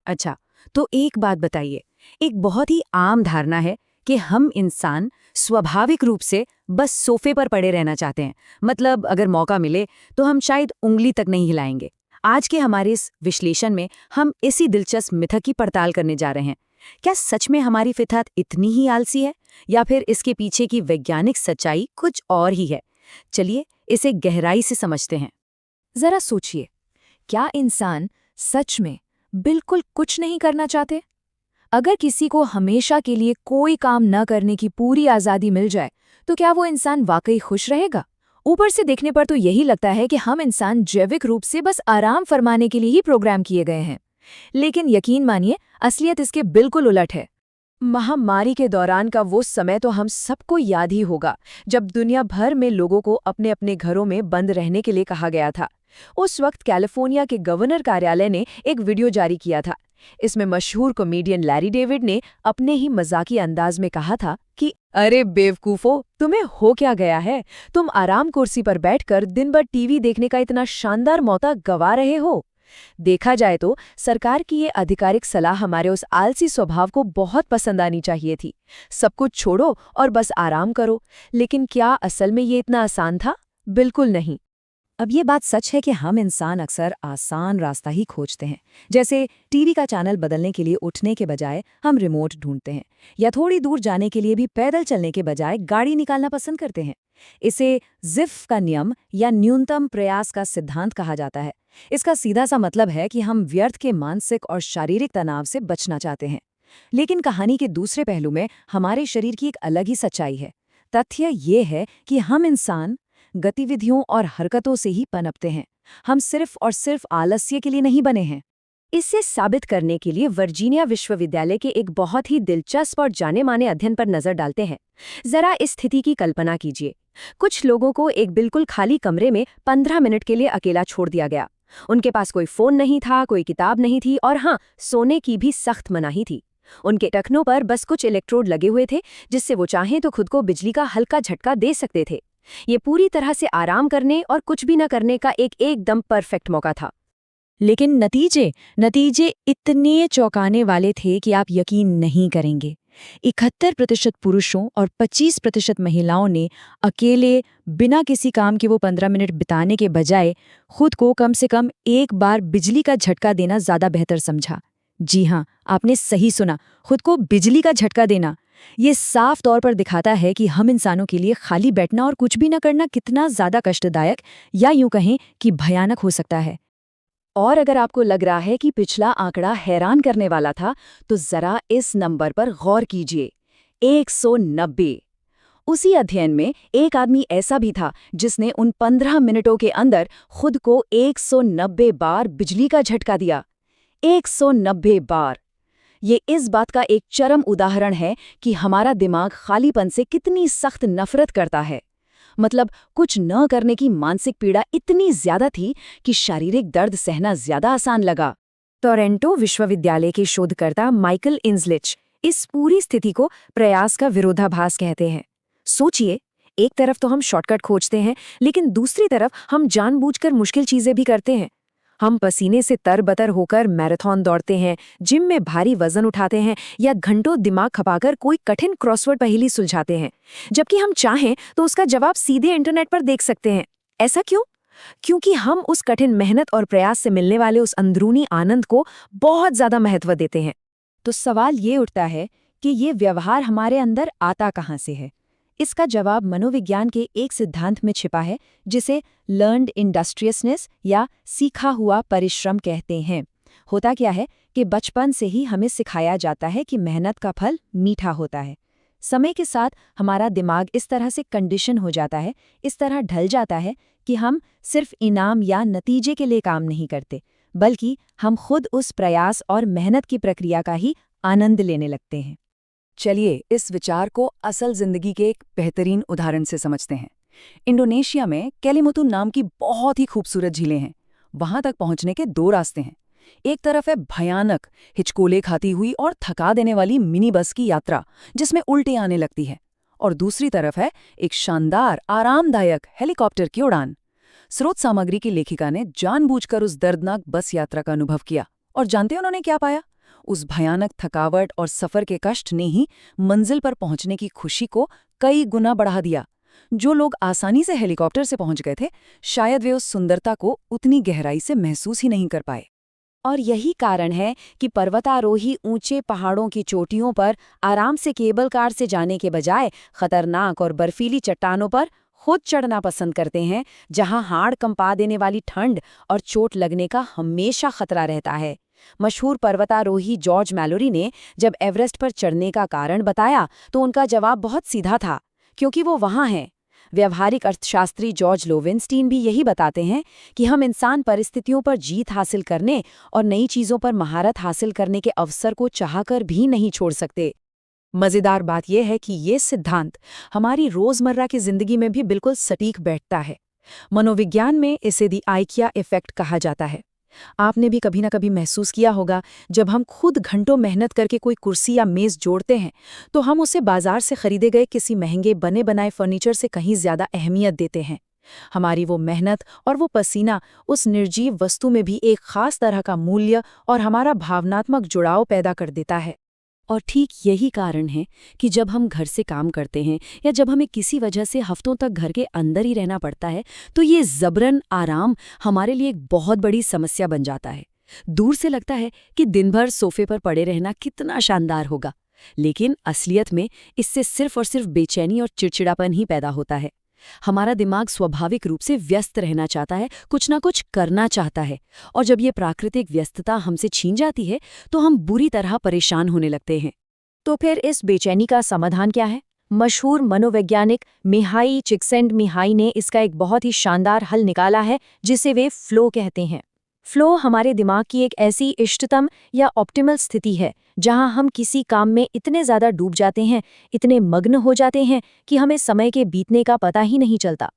अच्छा, तो एक बात बताइए, एक बहुत ही आम धारणा है कि हम इंसान स्वाभाविक रूप से बस सोफे पर पड़े रहना चाहते हैं। मतलब अगर मौका मिले तो हम शायद उंगली तक नहीं हिलाएंगे। आज के हमारे इस विश्लेषण में हम इसी दिलचस्प मिथक की पड़ताल करने जा रहे हैं। क्या सच में हमारी फितरत इतनी ही आलसी है या फिर इसके पीछे की वैज्ञानिक सच्चाई कुछ और ही है? चलिए इसे गहराई से समझते हैं। जरा सोचिए, क्या इंसान सच में बिल्कुल कुछ नहीं करना चाहते? अगर किसी को हमेशा के लिए कोई काम न करने की पूरी आज़ादी मिल जाए, तो क्या वो इंसान वाकई खुश रहेगा? ऊपर से देखने पर तो यही लगता है कि हम इंसान जैविक रूप से बस आराम फरमाने के लिए ही प्रोग्राम किए गए हैं। लेकिन यकीन मानिए, असलियत इसके बिल्कुल उलट है। महामारी के दौरान का वो समय तो हम सबको याद ही होगा, जब दुनिया भर में लोगों को अपने अपने घरों में बंद रहने के लिए कहा गया था। उस वक्त कैलिफोर्निया के गवर्नर कार्यालय ने एक वीडियो जारी किया था। इसमें मशहूर कॉमेडियन लैरी डेविड ने अपने ही मजाकी अंदाज में कहा था कि अरे बेवकूफो, तुम्हें हो क्या गया है? तुम आराम कुर्सी पर बैठकर दिन भर टीवी देखने का इतना शानदार मौका गंवा रहे हो। देखा जाए तो सरकार की ये आधिकारिक सलाह हमारे उस आलसी स्वभाव को बहुत पसंद आनी चाहिए थी। सब कुछ छोड़ो और बस आराम करो। लेकिन क्या असल में ये इतना आसान था? बिल्कुल नहीं। अब ये बात सच है कि हम इंसान अक्सर आसान रास्ता ही खोजते हैं। जैसे टीवी का चैनल बदलने के लिए उठने के बजाय हम रिमोट ढूंढते हैं, या थोड़ी दूर जाने के लिए भी पैदल चलने के बजाय गाड़ी निकालना पसंद करते हैं। इसे जिफ का नियम या न्यूनतम प्रयास का सिद्धांत कहा जाता है। इसका सीधा सा मतलब है कि हम व्यर्थ के मानसिक और शारीरिक तनाव से बचना चाहते हैं। लेकिन कहानी के दूसरे पहलू में हमारे शरीर की एक अलग ही सच्चाई है। तथ्य ये है कि हम इंसान गतिविधियों और हरकतों से ही पनपते हैं। हम सिर्फ और सिर्फ आलस्य के लिए नहीं बने हैं। इसे साबित करने के लिए वर्जीनिया विश्वविद्यालय के एक बहुत ही दिलचस्प और जाने माने अध्ययन पर नजर डालते हैं। जरा इस स्थिति की कल्पना कीजिए। कुछ लोगों को एक बिल्कुल खाली कमरे में 15 मिनट के लिए अकेला छोड़ दिया गया। उनके पास कोई फोन नहीं था, कोई किताब नहीं थी और हाँ, सोने की भी सख्त मनाही थी। उनके टखनों पर बस कुछ इलेक्ट्रोड लगे हुए थे, जिससे वो चाहें तो खुद को बिजली का हल्का झटका दे सकते थे। ये पूरी तरह से आराम करने और कुछ भी न करने का एक एकदम परफेक्ट मौका था। लेकिन नतीजे इतने चौंकाने वाले थे कि आप यकीन नहीं करेंगे। 71% पुरुषों और 25% महिलाओं ने अकेले बिना किसी काम के वो 15 मिनट बिताने के बजाय खुद को कम से कम एक बार बिजली का झटका देना ज़्यादा बेहतर समझा। जी हाँ, आपने सही सुना, खुद को बिजली का झटका देना। ये साफ तौर पर दिखाता है कि हम इंसानों के लिए खाली बैठना और कुछ भी न करना कितना ज़्यादा कष्टदायक या यूं कहें कि भयानक हो सकता है। और अगर आपको लग रहा है कि पिछला आंकड़ा हैरान करने वाला था, तो जरा इस नंबर पर गौर कीजिए, 190। उसी अध्ययन में एक आदमी ऐसा भी था जिसने उन 15 मिनटों के अंदर खुद को 190 बार बिजली का झटका दिया। 190 बार। ये इस बात का एक चरम उदाहरण है कि हमारा दिमाग खालीपन से कितनी सख्त नफरत करता है। मतलब कुछ न करने की मानसिक पीड़ा इतनी ज्यादा थी कि शारीरिक दर्द सहना ज्यादा आसान लगा। टोरंटो विश्वविद्यालय के शोधकर्ता माइकल इंजलिच इस पूरी स्थिति को प्रयास का विरोधाभास कहते हैं। सोचिए, एक तरफ तो हम शॉर्टकट खोजते हैं, लेकिन दूसरी तरफ हम जानबूझकर मुश्किल चीजें भी करते हैं। हम पसीने से तरबतर होकर मैराथन दौड़ते हैं, जिम में भारी वजन उठाते हैं या घंटों दिमाग खपाकर कोई कठिन क्रॉसवर्ड पहेली सुलझाते हैं, जबकि हम चाहें तो उसका जवाब सीधे इंटरनेट पर देख सकते हैं। ऐसा क्यों? क्योंकि हम उस कठिन मेहनत और प्रयास से मिलने वाले उस अंदरूनी आनंद को बहुत ज्यादा महत्व देते हैं। तो सवाल ये उठता है कि ये व्यवहार हमारे अंदर आता कहाँ से है? इसका जवाब मनोविज्ञान के एक सिद्धांत में छिपा है, जिसे लर्न्ड इंडस्ट्रियसनेस या सीखा हुआ परिश्रम कहते हैं। होता क्या है कि बचपन से ही हमें सिखाया जाता है कि मेहनत का फल मीठा होता है। समय के साथ हमारा दिमाग इस तरह से कंडीशन हो जाता है, इस तरह ढल जाता है कि हम सिर्फ इनाम या नतीजे के लिए काम नहीं करते, बल्कि हम खुद उस प्रयास और मेहनत की प्रक्रिया का ही आनंद लेने लगते हैं। चलिए इस विचार को असल जिंदगी के एक बेहतरीन उदाहरण से समझते हैं। इंडोनेशिया में केलिमुतु नाम की बहुत ही खूबसूरत झीलें हैं। वहां तक पहुंचने के दो रास्ते हैं। एक तरफ है भयानक, हिचकोले खाती हुई और थका देने वाली मिनी बस की यात्रा, जिसमें उल्टी आने लगती है, और दूसरी तरफ है एक शानदार आरामदायक हेलीकॉप्टर की उड़ान। स्रोत सामग्री की लेखिका ने जानबूझकर उस दर्दनाक बस यात्रा का अनुभव किया, और जानते हैं उन्होंने क्या पाया? उस भयानक थकावट और सफ़र के कष्ट ने ही मंजिल पर पहुंचने की खुशी को कई गुना बढ़ा दिया। जो लोग आसानी से हेलीकॉप्टर से पहुंच गए थे, शायद वे उस सुंदरता को उतनी गहराई से महसूस ही नहीं कर पाए। और यही कारण है कि पर्वतारोही ऊंचे पहाड़ों की चोटियों पर आराम से केबल कार से जाने के बजाय खतरनाक और बर्फीली चट्टानों पर खुद चढ़ना पसंद करते हैं, जहां हाड़ कंपा देने वाली ठंड और चोट लगने का हमेशा खतरा रहता है। मशहूर पर्वतारोही जॉर्ज मैलोरी ने जब एवरेस्ट पर चढ़ने का कारण बताया तो उनका जवाब बहुत सीधा था, क्योंकि वो वहां हैं। व्यवहारिक अर्थशास्त्री जॉर्ज लोवेंस्टीन भी यही बताते हैं कि हम इंसान परिस्थितियों पर जीत हासिल करने और नई चीज़ों पर महारत हासिल करने के अवसर को चाहकर भी नहीं छोड़ सकते। मज़ेदार बात यह है कि ये सिद्धांत हमारी रोज़मर्रा की ज़िंदगी में भी बिल्कुल सटीक बैठता है। मनोविज्ञान में इसे दी आइकिया इफ़ेक्ट कहा जाता है। आपने भी कभी ना कभी महसूस किया होगा, जब हम खुद घंटों मेहनत करके कोई कुर्सी या मेज़ जोड़ते हैं तो हम उसे बाजार से खरीदे गए किसी महंगे बने बनाए फर्नीचर से कहीं ज़्यादा अहमियत देते हैं। हमारी वो मेहनत और वो पसीना उस निर्जीव वस्तु में भी एक खास तरह का मूल्य और हमारा भावनात्मक जुड़ाव पैदा कर देता है। और ठीक यही कारण है कि जब हम घर से काम करते हैं या जब हमें किसी वजह से हफ्तों तक घर के अंदर ही रहना पड़ता है, तो ये ज़बरन आराम हमारे लिए एक बहुत बड़ी समस्या बन जाता है। दूर से लगता है कि दिन भर सोफे पर पड़े रहना कितना शानदार होगा, लेकिन असलियत में इससे सिर्फ और सिर्फ बेचैनी और चिड़चिड़ापन ही पैदा होता है। हमारा दिमाग स्वाभाविक रूप से व्यस्त रहना चाहता है, कुछ ना कुछ करना चाहता है, और जब ये प्राकृतिक व्यस्तता हमसे छीन जाती है तो हम बुरी तरह परेशान होने लगते हैं। तो फिर इस बेचैनी का समाधान क्या है? मशहूर मनोवैज्ञानिक मिहाई चिक्सेंटमिहाई ने इसका एक बहुत ही शानदार हल निकाला है, जिसे वे फ्लो कहते हैं। फ्लो हमारे दिमाग की एक ऐसी इष्टतम या ऑप्टिमल स्थिति है जहां हम किसी काम में इतने ज़्यादा डूब जाते हैं, इतने मग्न हो जाते हैं कि हमें समय के बीतने का पता ही नहीं चलता।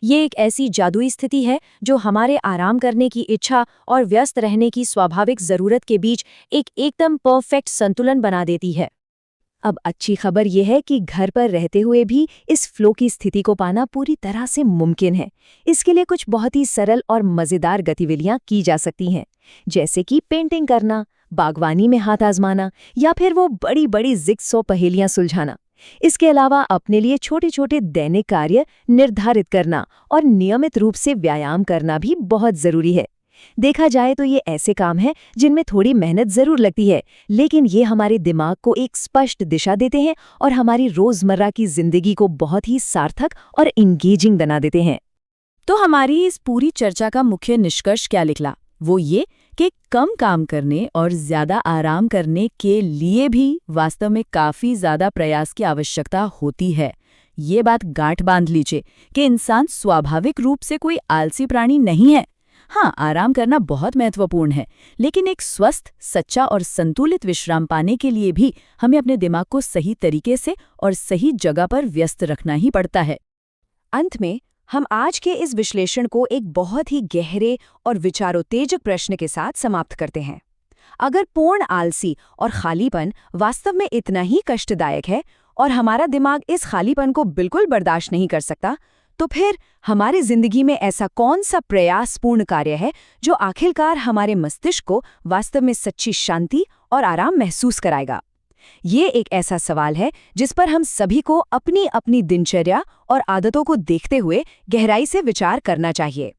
ये एक ऐसी जादुई स्थिति है जो हमारे आराम करने की इच्छा और व्यस्त रहने की स्वाभाविक ज़रूरत के बीच एक एकदम परफेक्ट संतुलन बना देती है। अब अच्छी खबर यह है कि घर पर रहते हुए भी इस फ्लो की स्थिति को पाना पूरी तरह से मुमकिन है। इसके लिए कुछ बहुत ही सरल और मज़ेदार गतिविधियां की जा सकती हैं, जैसे कि पेंटिंग करना, बागवानी में हाथ आजमाना या फिर वो बड़ी बड़ी जिग्सॉ पहेलियां सुलझाना। इसके अलावा अपने लिए छोटे छोटे दैनिक कार्य निर्धारित करना और नियमित रूप से व्यायाम करना भी बहुत ज़रूरी है। देखा जाए तो ये ऐसे काम हैं जिनमें थोड़ी मेहनत जरूर लगती है, लेकिन ये हमारे दिमाग को एक स्पष्ट दिशा देते हैं और हमारी रोजमर्रा की जिंदगी को बहुत ही सार्थक और इंगेजिंग बना देते हैं। तो हमारी इस पूरी चर्चा का मुख्य निष्कर्ष क्या निकला? वो ये कि कम काम करने और ज्यादा आराम करने के लिए भी वास्तव में काफी ज्यादा प्रयास की आवश्यकता होती है। ये बात गांठ बांध लीजिए कि इंसान स्वाभाविक रूप से कोई आलसी प्राणी नहीं है। हाँ, आराम करना बहुत महत्वपूर्ण है, लेकिन एक स्वस्थ, सच्चा और संतुलित विश्राम पाने के लिए भी हमें अपने दिमाग को सही तरीके से और सही जगह पर व्यस्त रखना ही पड़ता है। अंत में हम आज के इस विश्लेषण को एक बहुत ही गहरे और विचारोत्तेजक प्रश्न के साथ समाप्त करते हैं। अगर पूर्ण आलसी और खालीपन वास्तव में इतना ही कष्टदायक है और हमारा दिमाग इस खालीपन को बिल्कुल बर्दाश्त नहीं कर सकता, तो फिर हमारी जिंदगी में ऐसा कौन सा प्रयासपूर्ण कार्य है जो आखिरकार हमारे मस्तिष्क को वास्तव में सच्ची शांति और आराम महसूस कराएगा? ये एक ऐसा सवाल है जिस पर हम सभी को अपनी अपनी दिनचर्या और आदतों को देखते हुए गहराई से विचार करना चाहिए।